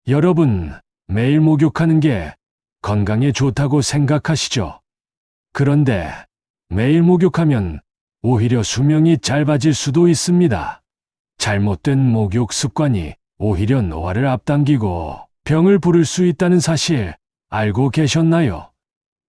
여러분, 매일 목욕하는 게 건강에 좋다고 생각하시죠? 그런데 매일 목욕하면 오히려 수명이 짧아질 수도 있습니다. 잘못된 목욕 습관이 오히려 노화를 앞당기고 병을 부를 수 있다는 사실 알고 계셨나요?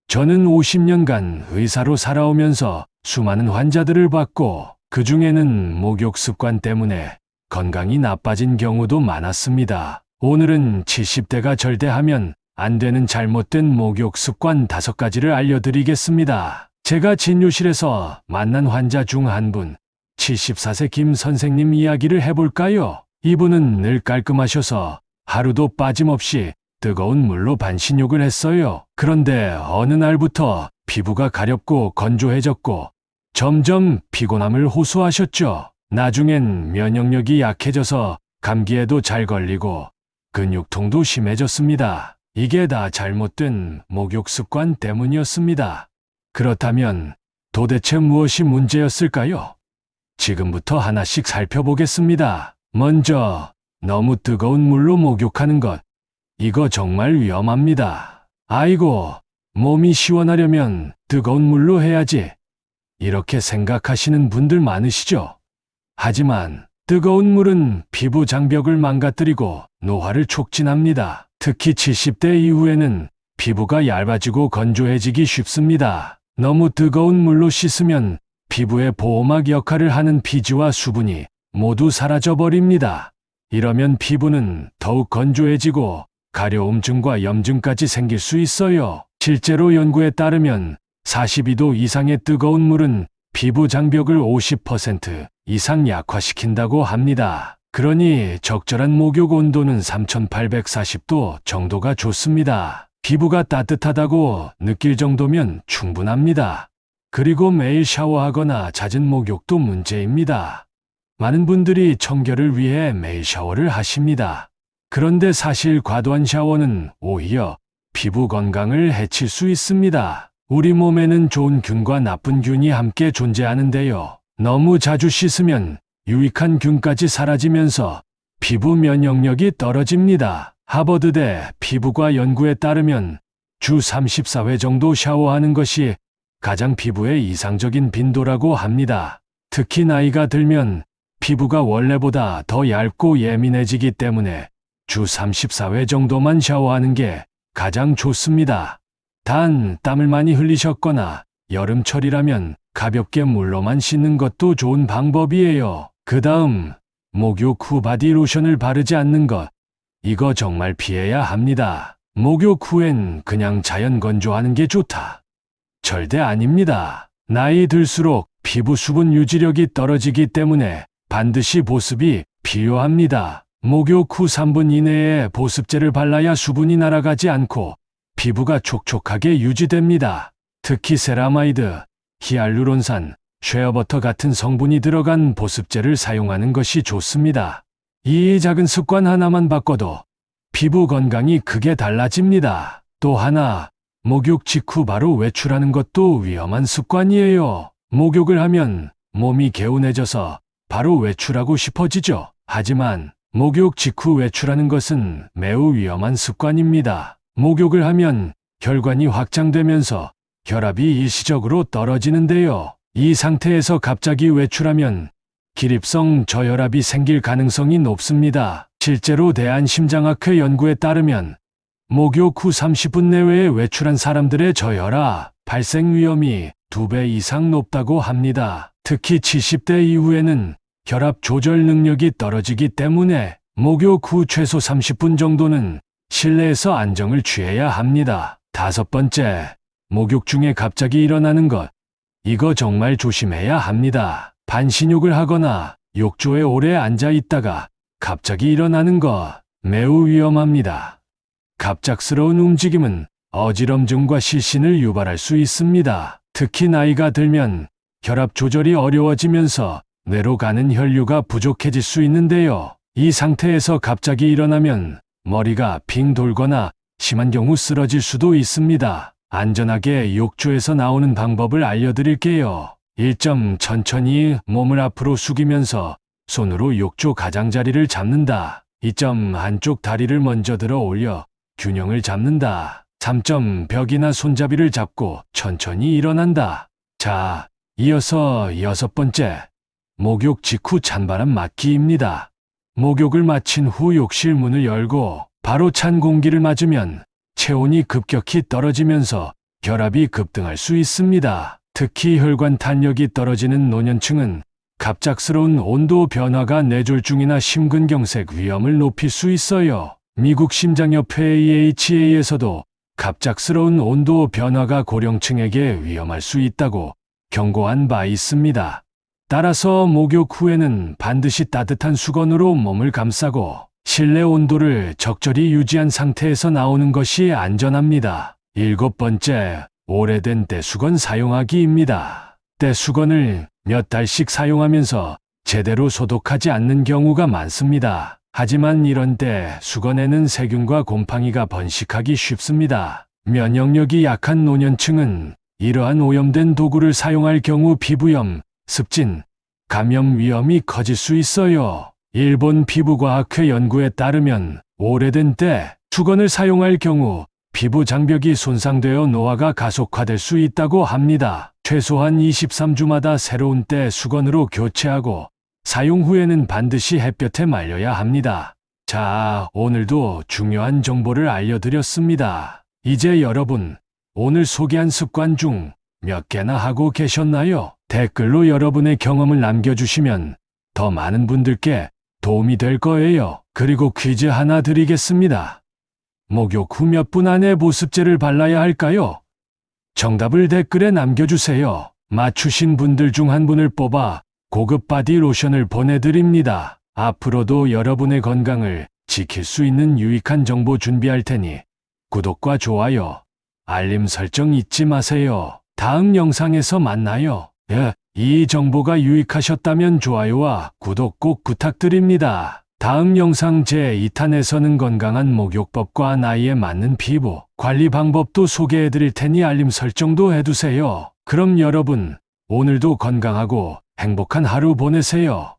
저는 50년간 의사로 살아오면서 수많은 환자들을 봤고 그 중에는 목욕 습관 때문에 건강이 나빠진 경우도 많았습니다. 오늘은 70대가 절대하면 안 되는 잘못된 목욕 습관 5가지를 알려드리겠습니다. 제가 진료실에서 만난 환자 중 한 분, 74세 김 선생님 이야기를 해볼까요? 이분은 늘 깔끔하셔서 하루도 빠짐없이 뜨거운 물로 반신욕을 했어요. 그런데 어느 날부터 피부가 가렵고 건조해졌고 점점 피곤함을 호소하셨죠. 나중엔 면역력이 약해져서 감기에도 잘 걸리고 근육통도 심해졌습니다. 이게 다 잘못된 목욕 습관 때문이었습니다. 그렇다면 도대체 무엇이 문제였을까요? 지금부터 하나씩 살펴보겠습니다. 먼저 너무 뜨거운 물로 목욕하는 것. 이거 정말 위험합니다. 아이고, 몸이 시원하려면 뜨거운 물로 해야지. 이렇게 생각하시는 분들 많으시죠? 하지만 뜨거운 물은 피부 장벽을 망가뜨리고 노화를 촉진합니다. 특히 70대 이후에는 피부가 얇아지고 건조해지기 쉽습니다. 너무 뜨거운 물로 씻으면 피부의 보호막 역할을 하는 피지와 수분이 모두 사라져버립니다. 이러면 피부는 더욱 건조해지고 가려움증과 염증까지 생길 수 있어요. 실제로 연구에 따르면 42도 이상의 뜨거운 물은 피부 장벽을 50% 이상 약화시킨다고 합니다. 그러니 적절한 목욕 온도는 3840도 정도가 좋습니다. 피부가 따뜻하다고 느낄 정도면 충분합니다. 그리고 매일 샤워하거나 잦은 목욕도 문제입니다. 많은 분들이 청결을 위해 매일 샤워를 하십니다. 그런데 사실 과도한 샤워는 오히려 피부 건강을 해칠 수 있습니다. 우리 몸에는 좋은 균과 나쁜 균이 함께 존재하는데요. 너무 자주 씻으면 유익한 균까지 사라지면서 피부 면역력이 떨어집니다. 하버드대 피부과 연구에 따르면 주 34회 정도 샤워하는 것이 가장 피부에 이상적인 빈도라고 합니다. 특히 나이가 들면 피부가 원래보다 더 얇고 예민해지기 때문에 주 34회 정도만 샤워하는 게 가장 좋습니다. 단, 땀을 많이 흘리셨거나 여름철이라면 가볍게 물로만 씻는 것도 좋은 방법이에요. 그 다음, 목욕 후 바디로션을 바르지 않는 것. 이거 정말 피해야 합니다. 목욕 후엔 그냥 자연 건조하는 게 좋다. 절대 아닙니다. 나이 들수록 피부 수분 유지력이 떨어지기 때문에 반드시 보습이 필요합니다. 목욕 후 3분 이내에 보습제를 발라야 수분이 날아가지 않고 피부가 촉촉하게 유지됩니다. 특히 세라마이드, 히알루론산, 쉐어버터 같은 성분이 들어간 보습제를 사용하는 것이 좋습니다. 이 작은 습관 하나만 바꿔도 피부 건강이 크게 달라집니다. 또 하나, 목욕 직후 바로 외출하는 것도 위험한 습관이에요. 목욕을 하면 몸이 개운해져서 바로 외출하고 싶어지죠. 하지만 목욕 직후 외출하는 것은 매우 위험한 습관입니다. 목욕을 하면 혈관이 확장되면서 혈압이 일시적으로 떨어지는데요. 이 상태에서 갑자기 외출하면 기립성 저혈압이 생길 가능성이 높습니다. 실제로 대한심장학회 연구에 따르면 목욕 후 30분 내외에 외출한 사람들의 저혈압 발생 위험이 2배 이상 높다고 합니다. 특히 70대 이후에는 혈압 조절 능력이 떨어지기 때문에 목욕 후 최소 30분 정도는 실내에서 안정을 취해야 합니다. 5번째, 목욕 중에 갑자기 일어나는 것. 이거 정말 조심해야 합니다. 반신욕을 하거나 욕조에 오래 앉아 있다가 갑자기 일어나는 것 매우 위험합니다. 갑작스러운 움직임은 어지럼증과 실신을 유발할 수 있습니다. 특히 나이가 들면 혈압 조절이 어려워지면서 뇌로 가는 혈류가 부족해질 수 있는데요. 이 상태에서 갑자기 일어나면 머리가 빙 돌거나 심한 경우 쓰러질 수도 있습니다. 안전하게 욕조에서 나오는 방법을 알려드릴게요. 1점 천천히 몸을 앞으로 숙이면서 손으로 욕조 가장자리를 잡는다. 2점 한쪽 다리를 먼저 들어 올려 균형을 잡는다. 3점 벽이나 손잡이를 잡고 천천히 일어난다. 자, 이어서 6번째. 목욕 직후 찬바람 맞기입니다. 목욕을 마친 후 욕실 문을 열고 바로 찬 공기를 맞으면 체온이 급격히 떨어지면서 혈압이 급등할 수 있습니다. 특히 혈관 탄력이 떨어지는 노년층은 갑작스러운 온도 변화가 뇌졸중이나 심근경색 위험을 높일 수 있어요. 미국 심장협회 AHA에서도 갑작스러운 온도 변화가 고령층에게 위험할 수 있다고 경고한 바 있습니다. 따라서 목욕 후에는 반드시 따뜻한 수건으로 몸을 감싸고 실내 온도를 적절히 유지한 상태에서 나오는 것이 안전합니다. 7번째, 오래된 때수건 사용하기입니다. 때수건을 몇 달씩 사용하면서 제대로 소독하지 않는 경우가 많습니다. 하지만 이런 때 수건에는 세균과 곰팡이가 번식하기 쉽습니다. 면역력이 약한 노년층은 이러한 오염된 도구를 사용할 경우 피부염, 습진, 감염 위험이 커질 수 있어요. 일본 피부과학회 연구에 따르면 오래된 때 수건을 사용할 경우 피부 장벽이 손상되어 노화가 가속화될 수 있다고 합니다. 최소한 23주마다 새로운 때 수건으로 교체하고 사용 후에는 반드시 햇볕에 말려야 합니다. 자, 오늘도 중요한 정보를 알려드렸습니다. 이제 여러분, 오늘 소개한 습관 중 몇 개나 하고 계셨나요? 댓글로 여러분의 경험을 남겨주시면 더 많은 분들께 도움이 될 거예요. 그리고 퀴즈 하나 드리겠습니다. 목욕 후 몇 분 안에 보습제를 발라야 할까요? 정답을 댓글에 남겨주세요. 맞추신 분들 중 한 분을 뽑아 고급 바디 로션을 보내드립니다. 앞으로도 여러분의 건강을 지킬 수 있는 유익한 정보 준비할 테니 구독과 좋아요, 알림 설정 잊지 마세요. 다음 영상에서 만나요. 이 정보가 유익하셨다면 좋아요와 구독 꼭 부탁드립니다. 다음 영상 제2탄에서는 건강한 목욕법과 나이에 맞는 피부 관리 방법도 소개해드릴 테니 알림 설정도 해두세요. 그럼 여러분, 오늘도 건강하고 행복한 하루 보내세요.